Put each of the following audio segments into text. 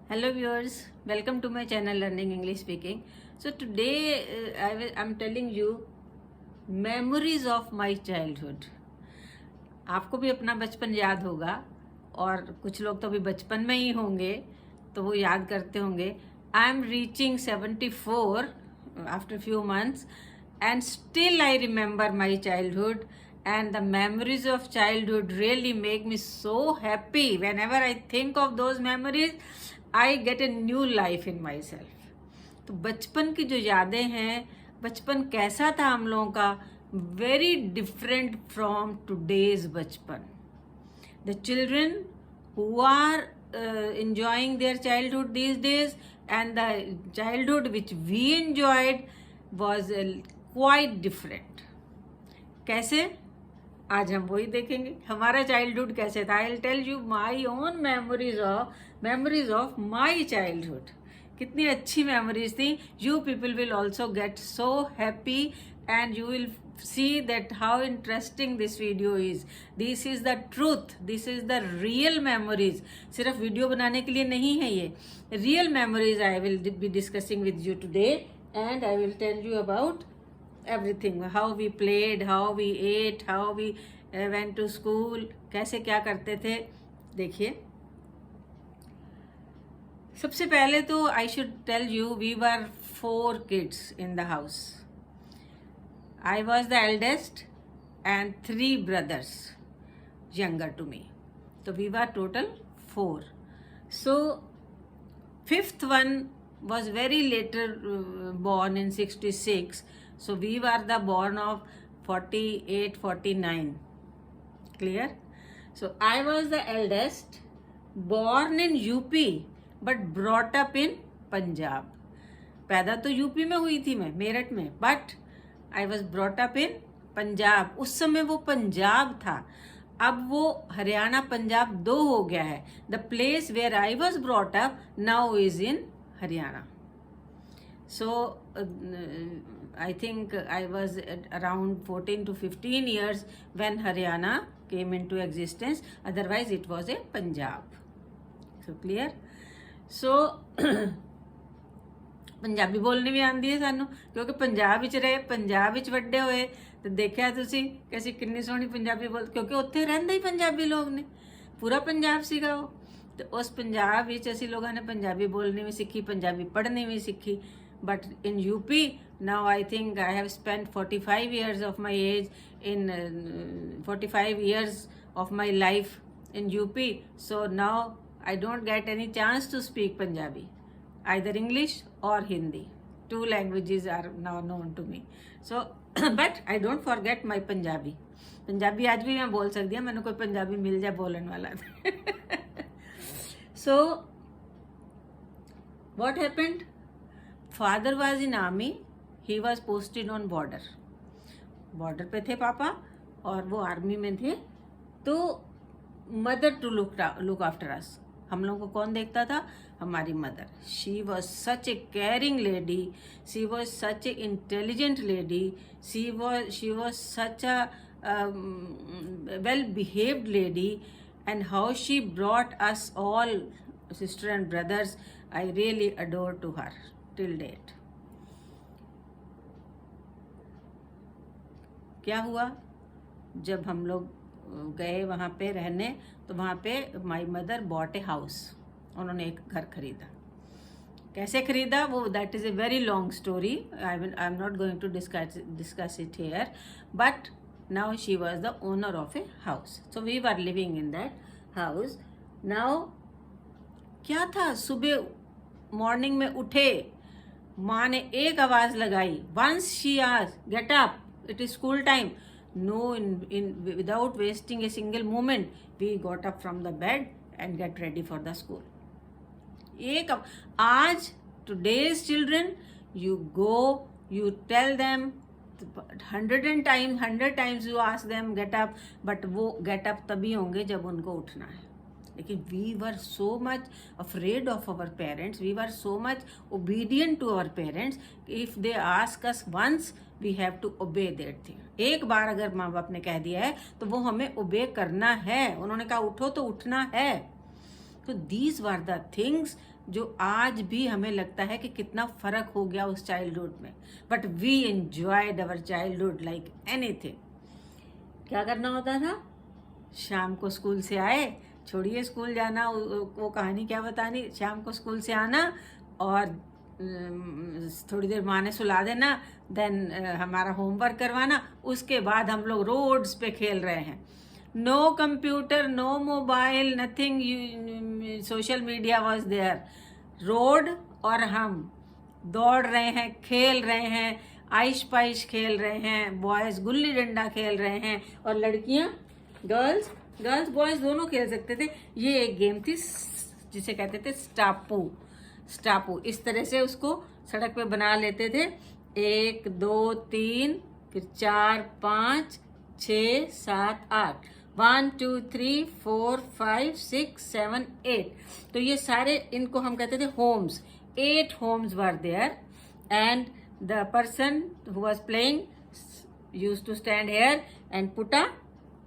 Hello viewers, welcome to my channel Learning English Speaking. So today I'm telling you memories of my childhood. आपको भी अपना बचपन याद होगा और कुछ लोग तो अभी बचपन में ही होंगे तो वो याद करते होंगे. I am reaching 74 after few months and still I remember my childhood and the memories of childhood really make me so happy. Whenever I think of those memories I get a new life in myself. तो बचपन की जो यादें हैं, बचपन कैसा था हम लोगों का, very different from today's बचपन. The children who are enjoying their childhood these days and the childhood which we enjoyed was quite different. कैसे? आज हम वही देखेंगे हमारा चाइल्डहुड कैसे था. I will tell you my own memories of my childhood. कितनी अच्छी मेमोरीज थी. You people will also get so happy and you will see that how interesting this video is. This is the truth, this is the real memories. सिर्फ video बनाने के लिए नहीं है ये. Real memories I will be discussing with you today and I will tell you about everything. How we played, how we ate, how we went to school. कैसे क्या करते थे. देखिए सबसे पहले तो I should tell you we were 4 kids in the house. I was the eldest and 3 brothers younger to me. So we were total 4. So 5th one was very later born in 66. So we were the born of 48, 49. Clear? So I was the eldest, born in UP but brought up in Punjab. पैदा तो UP में हुई थी मैं, मेरठ में, but I was brought up in Punjab. उस समय वो पंजाब था, अब वो हरियाणा पंजाब 2 हो गया है. The place where I was brought up now is in Haryana. So I think I was around 14 to 15 years when Haryana came into existence. Otherwise it was a Punjab. So clear? So Punjabi ਬੋਲਣੀ ਵੀ ਆਉਂਦੀ ਹੈ ਸਾਨੂੰ ਕਿਉਂਕਿ ਪੰਜਾਬ ਵਿੱਚ ਰਹੇ, ਪੰਜਾਬ ਵਿੱਚ ਵੱਡੇ ਹੋਏ. ਤੇ ਦੇਖਿਆ ਤੁਸੀਂ ਕਿ ਅਸੀਂ ਕਿੰਨੀ ਸੋਹਣੀ ਪੰਜਾਬੀ ਬੋਲ, ਕਿਉਂਕਿ ਉੱਥੇ ਰਹਿੰਦੇ ਹੀ ਪੰਜਾਬੀ ਲੋਕ ਨੇ, ਪੂਰਾ ਪੰਜਾਬ ਸੀਗਾ ਉਹ. ਤੇ ਉਸ ਪੰਜਾਬ ਵਿੱਚ ਅਸੀਂ ਲੋਕਾਂ ਨੇ ਪੰਜਾਬੀ ਬੋਲਣੀ ਵੀ ਸਿੱਖੀ, ਪੰਜਾਬੀ ਪੜ੍ਹਨੀ ਵੀ ਸਿੱਖੀ. But in UP now I think I have spent 45 years of my age in 45 years of my life in UP. So now I don't get any chance to speak Punjabi. Either English or Hindi. 2 languages are now known to me. So, but I don't forget my Punjabi. Punjabi आज भी मैं बोल सकती हूँ, मैंने कोई पंजाबी मिल जाए बोलने वाला. So, what happened? Father was in army. He was posted on border. Border पे थे पापा और वो आर्मी में थे. तो mother to look after us. हम लोगों को कौन देखता था? हमारी mother. She was such a caring lady, she was such a intelligent lady, she was such a well behaved lady. And how she brought us all sister and brothers, I really adore to her till date. क्या हुआ जब हम लोग गए वहाँ पे रहने, तो वहाँ पे my mother bought a house. उन्होंने एक घर खरीदा. कैसे खरीदा वो, that is a very long story. I am not going to discuss it here. But now she was the owner of a house. So we were living in that house. Now क्या था, सुबह morning में उठे, माँ ने एक आवाज़ लगाई. Once she asked get up, it is school time. No, without wasting a single moment, we got up from the bed and get ready for the school. आज today's children, you go, you tell them 100 times you ask them get up, but वो get up तभी होंगे जब उनको उठना है. लेकिन we were so much afraid of our parents, we were so much obedient to our parents. If they ask us once, we have to obey that thing. एक बार अगर माँ बाप ने कह दिया है तो वो हमें obey करना है. उन्होंने कहा उठो तो उठना है. So these were the things जो आज भी हमें लगता है कि कितना फ़र्क हो गया उस चाइल्डहुड में, but we enjoyed our childhood like anything. क्या करना होता था? शाम को स्कूल से आए, छोड़िए स्कूल जाना, वो कहानी क्या बतानी, शाम को स्कूल से आना और थोड़ी देर माँ ने सुला देना, देन हमारा होमवर्क करवाना, उसके बाद हम लोग रोड्स पे खेल रहे हैं। No computer, no mobile, nothing, social media was there. Road और हम दौड़ रहे हैं, खेल रहे हैं, आइश पाइश खेल रहे हैं, बॉयज़ गुल्ली डंडा खेल रहे हैं, और लड़कियां गर्ल्स बॉयज़ दोनों खेल सकते थे। ये एक गेम थी जिसे कहते थे स्टापू। इस तरह से उसको सड़क पे बना लेते थे, 1 2 3 फिर 4 5 6 7 8, 1 2 3 4 5 6 7 8। तो ये सारे, इनको हम कहते थे Holmes. 8 homes were there and the person who was playing used to stand here and put a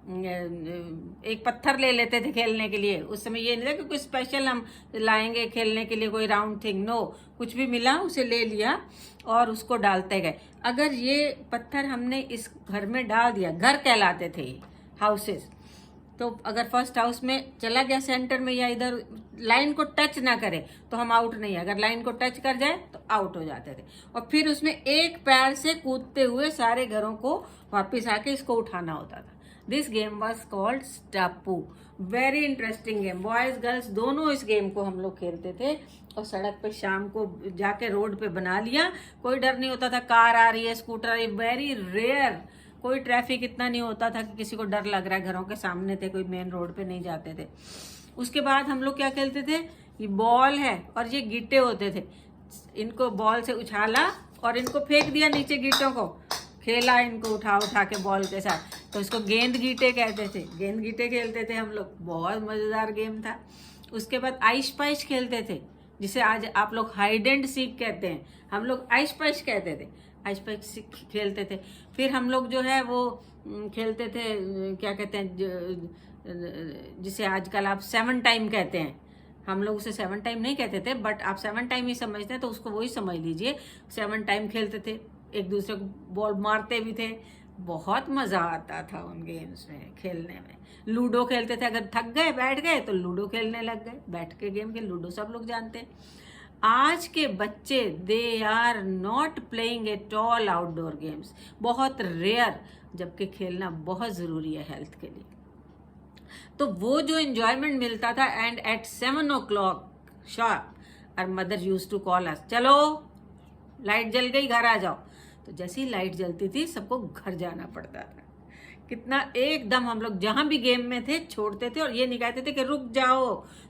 एक पत्थर ले लेते थे खेलने के लिए। उस समय ये नहीं था कि कुछ स्पेशल हम लाएंगे खेलने के लिए, कोई राउंड थिंग, नो, कुछ भी मिला उसे ले लिया और उसको डालते गए। अगर ये पत्थर हमने इस घर में डाल दिया, घर कहलाते थे हाउसेस, तो अगर फर्स्ट हाउस में चला गया सेंटर में या इधर लाइन को टच ना करे तो हम आउट नहीं है, अगर लाइन को टच कर जाए तो आउट हो जाते थे। और फिर उसमें एक पैर से कूदते हुए सारे घरों को वापस आके इसको उठाना होता था। दिस गेम वॉज कॉल्ड स्टापू। Very interesting game, boys girls दोनों इस गेम को हम लोग खेलते थे। और सड़क पे शाम को जाके रोड पे बना लिया, कोई डर नहीं होता था कार आ रही है, स्कूटर आ रही है, वेरी रेयर, कोई ट्रैफिक इतना नहीं होता था कि किसी को डर लग रहा है, घरों के सामने थे, कोई मेन रोड पे नहीं जाते थे। उसके बाद हम लोग क्या खेलते थे, ये बॉल है और ये गीटे होते थे, इनको बॉल से उछाला और इनको फेंक दिया नीचे, गीटों को खेला, इनको उठा के बॉल के साथ, तो इसको गेंद गीटे कहते थे। गेंद गीटे खेलते थे हम लोग, बहुत मज़ेदार गेम था। उसके बाद आइश पाइश खेलते थे, जिसे आज आप लोग हाइड एंड सीक कहते हैं, हम लोग आइश पाइश कहते थे, आइश पाइश खेलते थे। फिर हम लोग जो है वो खेलते थे, क्या कहते हैं, जिसे आजकल आप 7 टाइम कहते हैं, हम लोग उसे 7 टाइम नहीं कहते थे, बट आप 7 टाइम ही समझते हैं तो उसको वही समझ लीजिए। 7 टाइम खेलते थे, एक दूसरे को बॉल मारते भी थे, बहुत मज़ा आता था उन गेम्स में खेलने में। लूडो खेलते थे, अगर थक गए बैठ गए तो लूडो खेलने लग गए, बैठ के गेम के, लूडो सब लोग जानते हैं। आज के बच्चे they are not playing at all outdoor games, बहुत रेयर, जबकि खेलना बहुत ज़रूरी है हेल्थ के लिए। तो वो जो एंजॉयमेंट मिलता था, एंड एट 7 o'clock शार्प और mother use to call us, चलो लाइट जल गई, घर आ जाओ। तो जैसे ही लाइट जलती थी सबको घर जाना पड़ता था। कितना एकदम हम लोग जहां भी गेम में थे छोड़ते थे और ये नहीं कहते थे कि रुक जाओ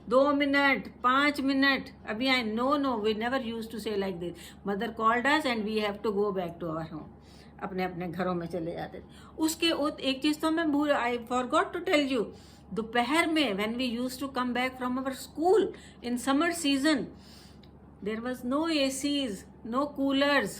2 मिनट 5 मिनट अभी आए, no, we never use to say like this. Mother called us and we have to go back to our home, अपने अपने घरों में चले जाते थे। उसके एक चीज तो मैं भूल, I forgot to tell you, दोपहर में when we use to come back from our school in summer season, there was no ACs, no coolers,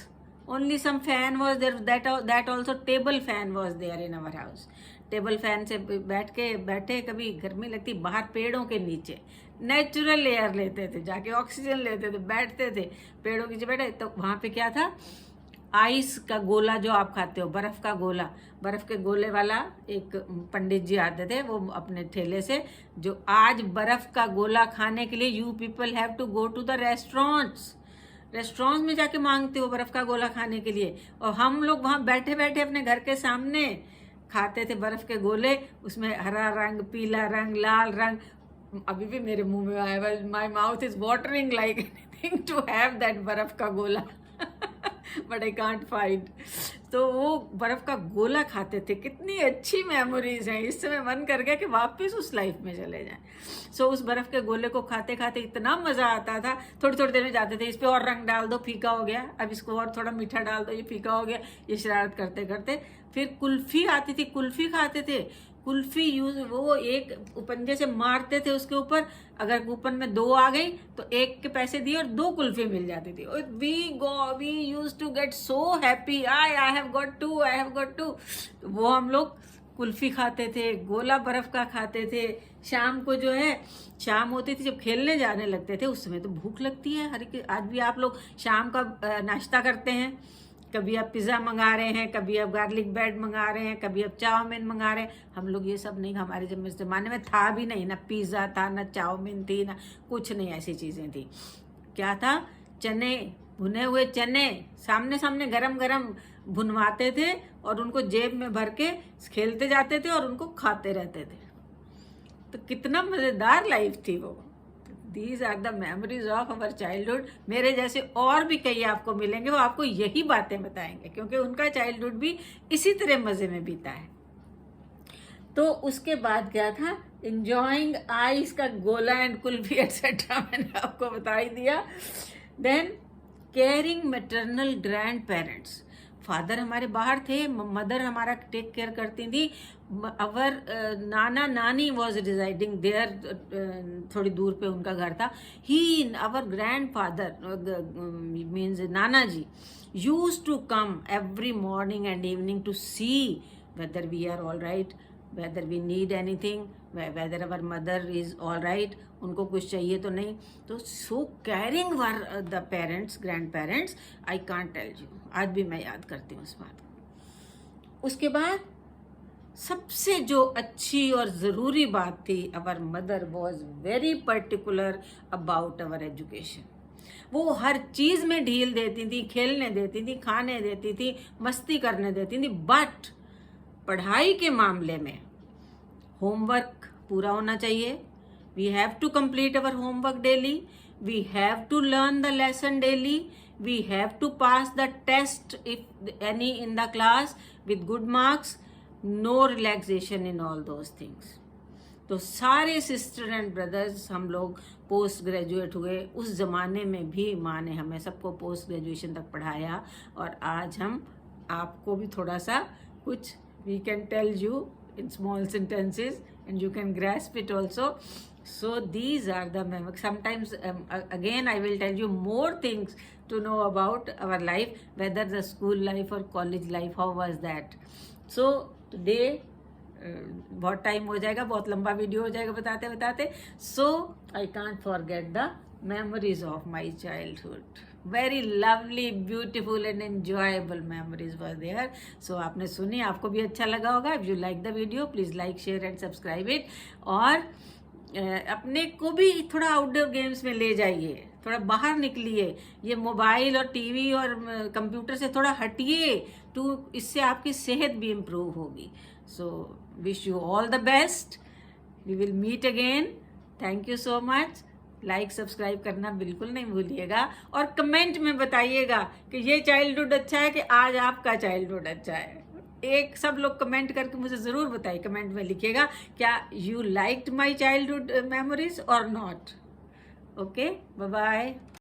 only some fan was there, that also table fan was there in our house। Table fan से बैठे, कभी गर्मी लगती बाहर पेड़ों के नीचे natural air लेते थे, जाके ऑक्सीजन लेते थे, बैठते थे पेड़ों के नीचे बैठे। तो वहाँ पे क्या था, आइस का गोला जो आप खाते हो, बर्फ का गोला, बर्फ के गोले वाला एक पंडित जी आते थे, वो अपने ठेले से, जो आज बर्फ का गोला खाने के लिए you people have to go to the restaurants में जाके मांगते हो बर्फ का गोला खाने के लिए, और हम लोग वहाँ बैठे बैठे अपने घर के सामने खाते थे बर्फ के गोले। उसमें हरा रंग, पीला रंग, लाल रंग, अभी भी मेरे मुंह में आया, my mouth is watering like anything to have that बर्फ का गोला बट आई कांट फाइंड। तो वो बर्फ का गोला खाते थे, कितनी अच्छी मेमोरीज हैं। इस समय मन कर गया कि वापस उस लाइफ में चले जाएं। सो उस बर्फ के गोले को खाते खाते इतना मजा आता था, थोड़ी थोड़ी देर में जाते थे, इस पे और रंग डाल दो, फीका हो गया, अब इसको और थोड़ा मीठा डाल दो, ये फीका हो गया, ये शरारत करते करते फिर कुल्फी आती थी, कुल्फी खाते थे। कुल्फी यूज, वो एक पंजे से मारते थे उसके ऊपर, अगर कूपन में 2 आ गई तो 1 के पैसे दिए और 2 कुल्फी मिल जाती थी। We use to get so happy, I have got 2, I have got 2। वो हम लोग कुल्फी खाते थे, गोला बर्फ का खाते थे। शाम को जो है, शाम होती थी जब खेलने जाने लगते थे, उस समय तो भूख लगती है हर एक। आज भी आप लोग शाम का नाश्ता करते हैं, कभी आप पिज़्ज़ा मंगा रहे हैं, कभी आप गार्लिक ब्रेड मंगा रहे हैं, कभी आप चाउमीन मंगा रहे हैं। हम लोग ये सब नहीं, हमारे ज़माने में था भी नहीं, ना पिज़्ज़ा था, ना चाउमीन थी, ना कुछ नहीं, ऐसी चीज़ें थी। क्या था? चने, भुने हुए चने सामने सामने गरम गरम भुनवाते थे और उनको जेब में भर के खेलते जाते थे और उनको खाते रहते थे। तो कितना मज़ेदार लाइफ थी वो। These are the memories of our childhood. मेरे जैसे और भी कई आपको मिलेंगे, वो आपको यही बातें बताएंगे, क्योंकि उनका चाइल्डहुड भी इसी तरह मज़े में बीता है। तो उसके बाद क्या था? इंजॉइंग आइस का गोला एंड कुल्फी एटसेट्रा, मैंने आपको बता ही दिया। Then caring maternal grandparents. Father हमारे बाहर थे, मदर हमारा टेक केयर करती थी। अवर नाना नानी वॉज रिजाइडिंग देयर, थोड़ी दूर पे उनका घर था। He, our grand father means नाना ji, use to come every morning and evening to see whether we are all right, whether we need anything, whether our mother is all right, उनको कुछ चाहिए तो नहीं। तो so caring were the parents, grandparents, I can't tell you। आज भी मैं याद करती हूँ उस बात को। उसके बाद सबसे जो अच्छी और ज़रूरी बात थी, our mother was very particular about our education। वो हर चीज़ में ढील देती थी, खेलने देती थी, खाने देती थी, मस्ती करने देती थी, बट पढ़ाई के मामले में होमवर्क पूरा होना चाहिए। We have to complete our homework daily, we have to learn the lesson daily, we have to pass the test if any in the class with good marks, no relaxation in all those things. तो सारे sister and brothers हम लोग post graduate हुए। उस ज़माने में भी माँ ने हमें सबको पोस्ट ग्रेजुएशन तक पढ़ाया, और आज हम आपको भी थोड़ा सा कुछ we can tell you in small sentences and you can grasp it also. So these are the memories. Sometimes again I will tell you more things to know about our life, whether the school life or college life, how was that. So today बहुत time हो जाएगा, बहुत लंबा video हो जाएगा बताते बताते। So I can't forget the memories of my childhood. Very lovely, beautiful and enjoyable memories were there. So आपने सुनी, आपको भी अच्छा लगा होगा। If you like the video, please like, share and subscribe it. और अपने को भी थोड़ा आउटडोर गेम्स में ले जाइए, थोड़ा बाहर निकलिए, ये मोबाइल और टीवी और कंप्यूटर से थोड़ा हटिए, तो इससे आपकी सेहत भी इम्प्रूव होगी। So wish you all the best. We will meet again. Thank you so much. Like subscribe करना बिल्कुल नहीं भूलिएगा, और कमेंट में बताइएगा कि ये चाइल्डहुड अच्छा है कि आज आपका चाइल्डहुड अच्छा है। एक सब लोग कमेंट करके मुझे ज़रूर बताइए, कमेंट में लिखिएगा क्या you liked my childhood memories और नॉट। Okay, bye bye.